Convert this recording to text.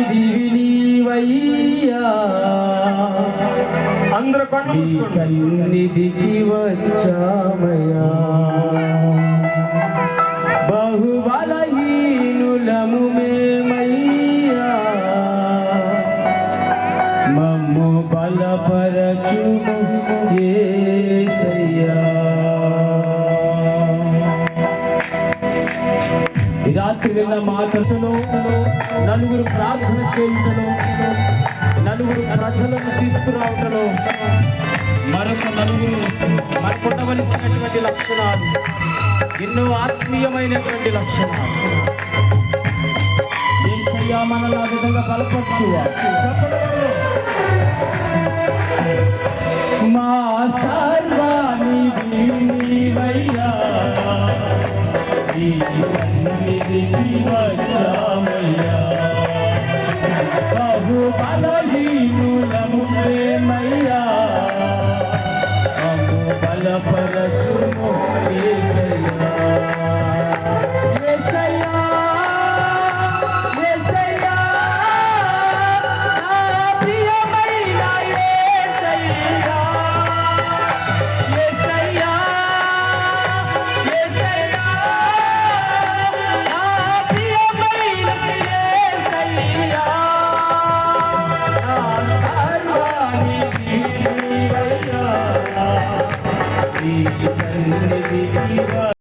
సన్నిధివి నీవయ్యా, అందరూ నీ సన్నిధికి వచ్చామయ్యా. బహుబలహీనులము మేమయ్యా, మమ్ము బలపరచుము యేసయ్యా. ఈ రాత్రి విన్న మాటలో నలుగురు ప్రార్థన చేయుటలో, నలుగురు ప్రజలను తీసుకురావటంలో మరొక నలుగురు మనకు ఉండవలసినటువంటి లక్షణాలు, ఎన్నో ఆత్మీయమైనటువంటి లక్షణాలు. యేసయ్యా మనల్ని ఆ విధంగా బలపరచువా. మా సర్వ